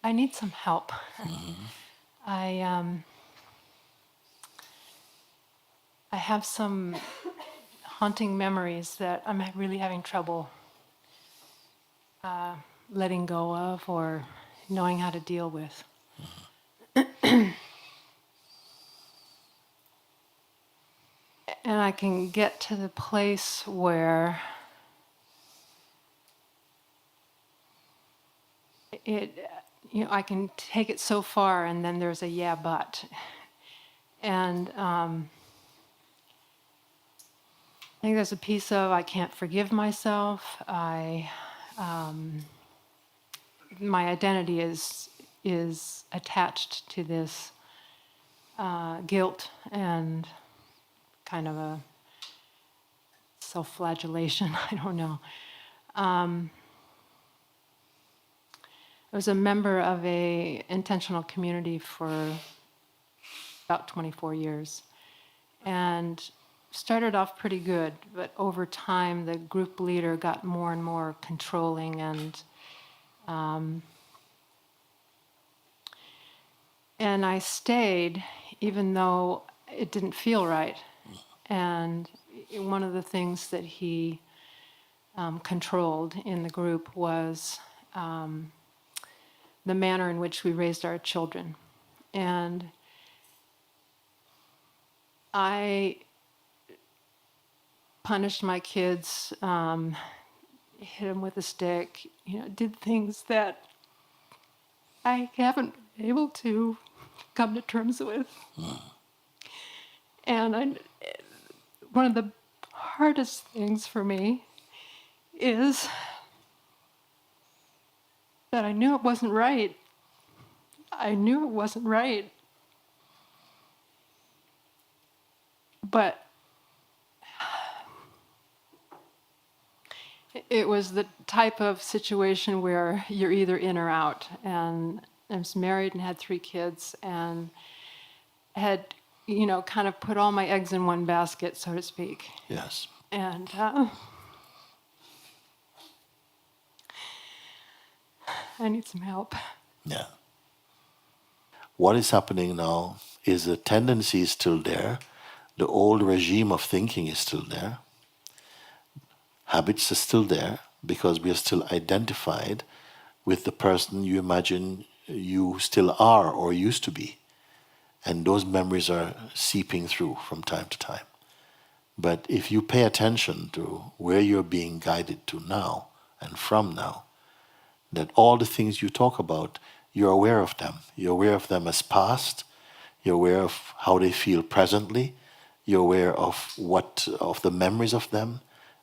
I need some help. I have some haunting memories that I'm really having trouble letting go of or knowing how to deal with. And I can get to the place where I can take it so far, and then there's a yeah, but. And I think there's a piece of I can't forgive myself. My identity is attached to this guilt and kind of a self-flagellation. I don't know. I was a member of a intentional community for about 24 years, and started off pretty good, but over time the group leader got more and more controlling, and I stayed even though it didn't feel right. And one of the things that he controlled in the group was the manner in which we raised our children. And I punished my kids, hit them with a stick, did things that I haven't been able to come to terms with. And one of the hardest things for me is that I knew it wasn't right. I knew it wasn't right. But it was the type of situation where you're either in or out. And I was married and had 3 kids and had, kind of put all my eggs in one basket, so to speak. Yes. And I need some help. Yeah. What is happening now is the tendency is still there. The old regime of thinking is still there. Habits are still there because we are still identified with the person you imagine you still are or used to be. And those memories are seeping through from time to time. But if you pay attention to where you're being guided to now and from now, that all the things you talk about, you're aware of them. You're aware of them as past. You're aware of how they feel presently. You're aware of the memories of them.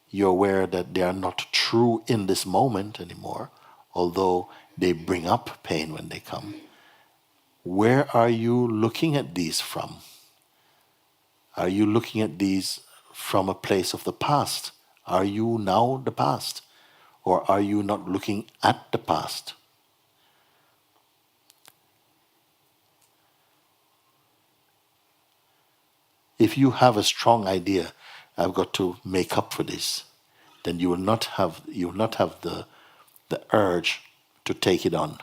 You're aware that they are not true in this moment anymore, although they bring up pain when they come. Where are you looking at these from? Are you looking at these from a place of the past? Are you now the past? Or are you not looking at the past? If you have a strong idea, I've got to make up for this, then you will not have the urge to take it on.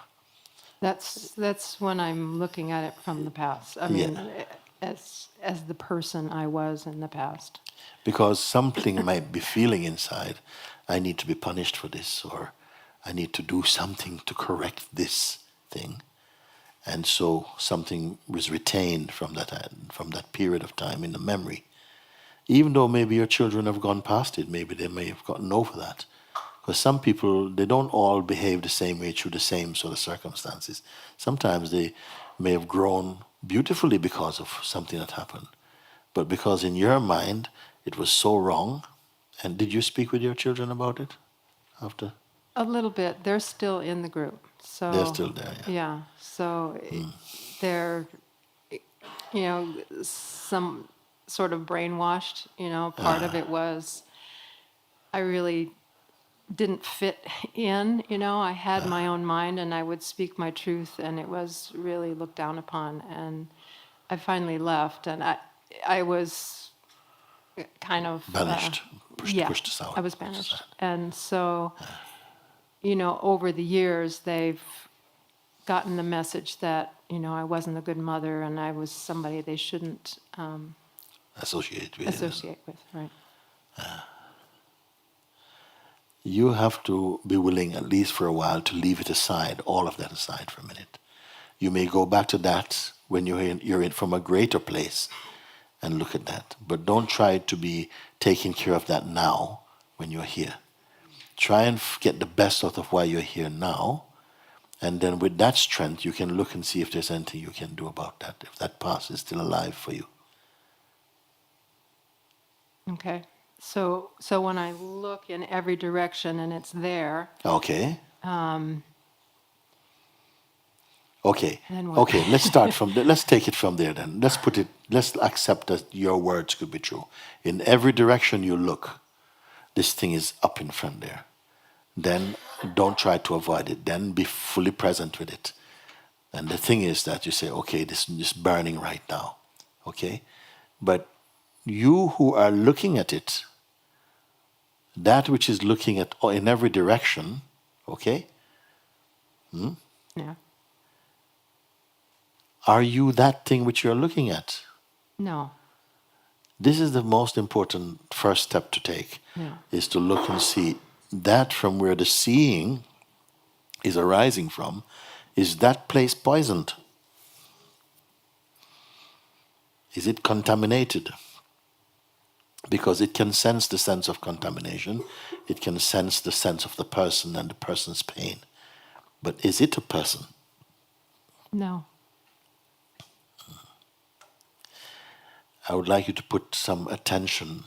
That's when I'm looking at it from the past. I mean, as the person I was in the past. Because something might be feeling inside, I need to be punished for this, or I need to do something to correct this thing. And so something was retained from that period of time in the memory. Even though maybe your children have gone past it, maybe they may have gotten over that. Because some people, they don't all behave the same way through the same sort of circumstances. Sometimes they may have grown beautifully because of something that happened. But because in your mind, it was so wrong. And did you speak with your children about it after? A little bit. They're still in the group. So They're still there, yeah. Yeah. So they're, some sort of brainwashed. Part of it was I really didn't fit in. I had my own mind, and I would speak my truth, and it was really looked down upon. And I finally left, and I was kind of Banished, pushed aside. I was banished, and so over the years they've gotten the message that, I wasn't a good mother and I was somebody they shouldn't Associate with. associate with, right? You have to be willing, at least for a while, to leave it aside, all of that aside for a minute. You may go back to that when you're in from a greater place and look at that. But don't try to be taking care of that now when you're here. Try and get the best out of why you're here now. And then with that strength, you can look and see if there's anything you can do about that, if that past is still alive for you. Okay. So when I look in every direction and it's there, Okay. Then what? Okay, let's start from let's take it from there then. Let's accept that your words could be true. In every direction you look, this thing is up in front there. Then don't try to avoid it. Then be fully present with it. And the thing is that you say, okay, this is just burning right now. Okay? But you who are looking at it, that which is looking at in every direction, okay? Yeah. Are you that thing which you're looking at? No. This is the most important first step to take, Yeah. is to look and see that from where the seeing is arising from, is that place poisoned? Is it contaminated? Because it can sense the sense of contamination, it can sense the sense of the person and the person's pain. But is it a person? No. I would like you to put some attention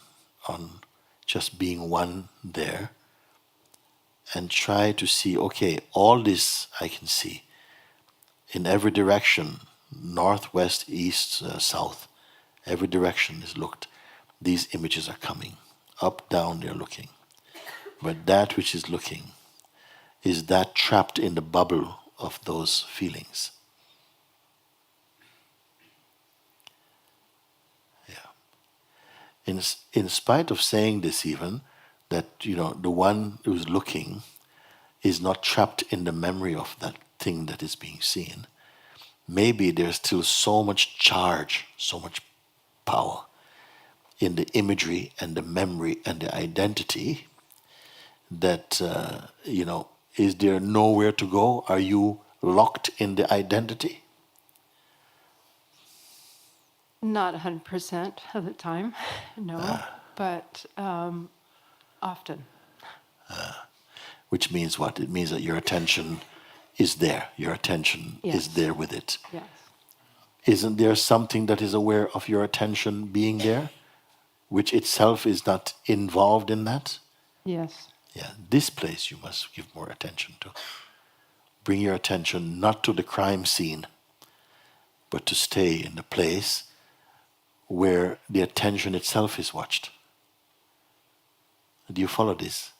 on just being one there and try to see, okay, all this I can see in every direction, north, west, east, south, every direction is looked. These images are coming. Up, down, they're looking. But that which is looking, is that trapped in the bubble of those feelings? In spite of saying this even, that the one who's looking is not trapped in the memory of that thing that is being seen, maybe there's still so much charge, so much power in the imagery and the memory and the identity that, is there nowhere to go? Are you locked in the identity? Not 100% of the time, no. But often. Which means what? It means that your attention is there. Your attention Yes. is there with it. Yes. Isn't there something that is aware of your attention being there, which itself is not involved in that? Yes. Yeah, this place you must give more attention to. Bring your attention not to the crime scene, but to stay in the place where the attention itself is watched. Do you follow this?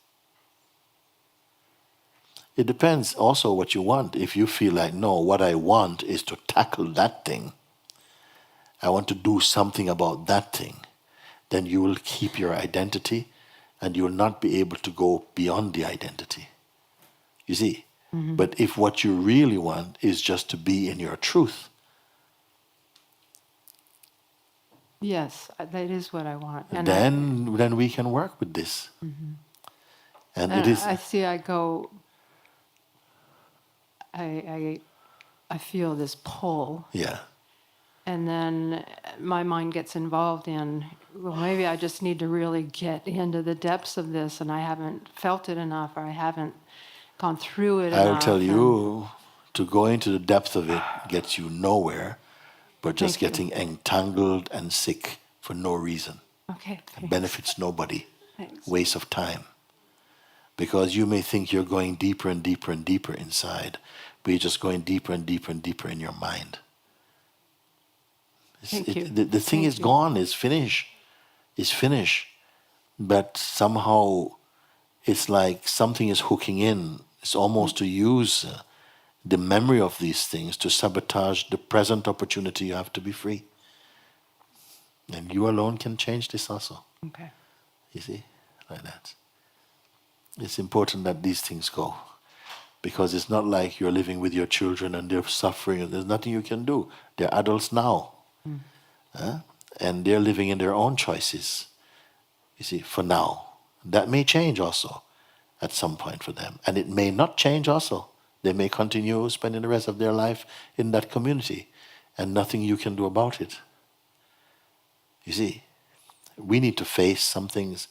It depends also what you want. If you feel like, no, what I want is to tackle that thing, I want to do something about that thing, then you will keep your identity and you will not be able to go beyond the identity. You see? Mm-hmm. But if what you really want is just to be in your truth, Yes, that is what I want. And then we can work with this. Mm-hmm. And And it is. I see. I go. I feel this pull. Yeah. And then my mind gets involved in, well, maybe I just need to really get into the depths of this, and I haven't felt it enough, or I haven't gone through it enough. I'll tell you, to go into the depth of it gets you nowhere, but just getting entangled and sick for no reason. Okay. It benefits nobody. Thanks. Waste of time. Because you may think you're going deeper and deeper and deeper inside, but you're just going deeper and deeper and deeper in your mind. Thank you. The thing is gone, is finished. It's finished. But somehow it's like something is hooking in. It's almost to use the memory of these things to sabotage the present opportunity you have to be free. And you alone can change this also. Okay. You see? Like that. It's important that these things go. Because it's not like you're living with your children and they're suffering and there's nothing you can do. They're adults now. And they're living in their own choices, you see, for now. That may change also at some point for them. And it may not change also. They may continue spending the rest of their life in that community and nothing you can do about it. You see, we need to face some things.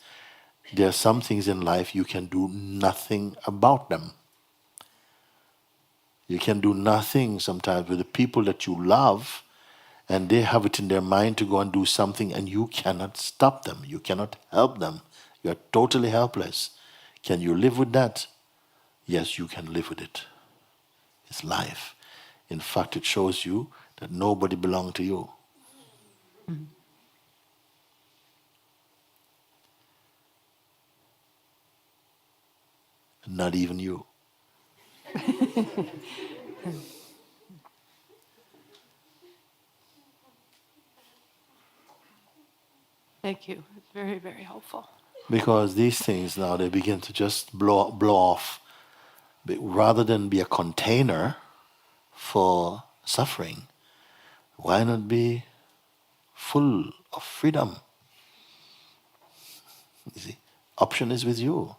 There are some things in life you can do nothing about them. You can do nothing sometimes with the people that you love, and they have it in their mind to go and do something, and you cannot stop them. You cannot help them. You are totally helpless. Can you live with that? Yes, you can live with it. It's life. In fact, it shows you that nobody belongs to you. Not even you. Thank you. It's very, very helpful. Because these things now, they begin to just blow off. Rather than be a container for suffering, why not be full of freedom? You see, option is with you.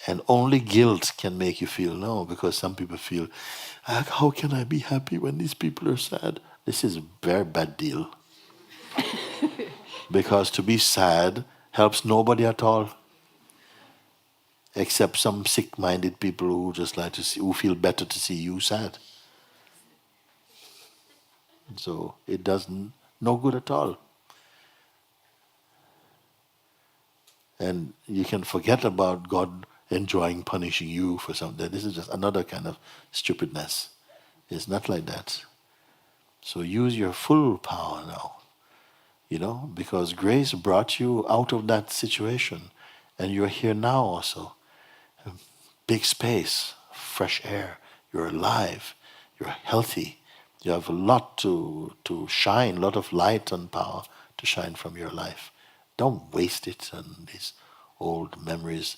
And only guilt can make you feel no, because some people feel, how can I be happy when these people are sad? This is a very bad deal. Because to be sad helps nobody at all, except some sick-minded people who just like to see, who feel better to see you sad. So it doesn't, no good at all. And you can forget about God enjoying punishing you for something. This is just another kind of stupidness. It's not like that. So use your full power now, because grace brought you out of that situation, and you're here now also. Big space, fresh air, you're alive, you're healthy, you have a lot to shine, a lot of light and power to shine from your life. Don't waste it on these old memories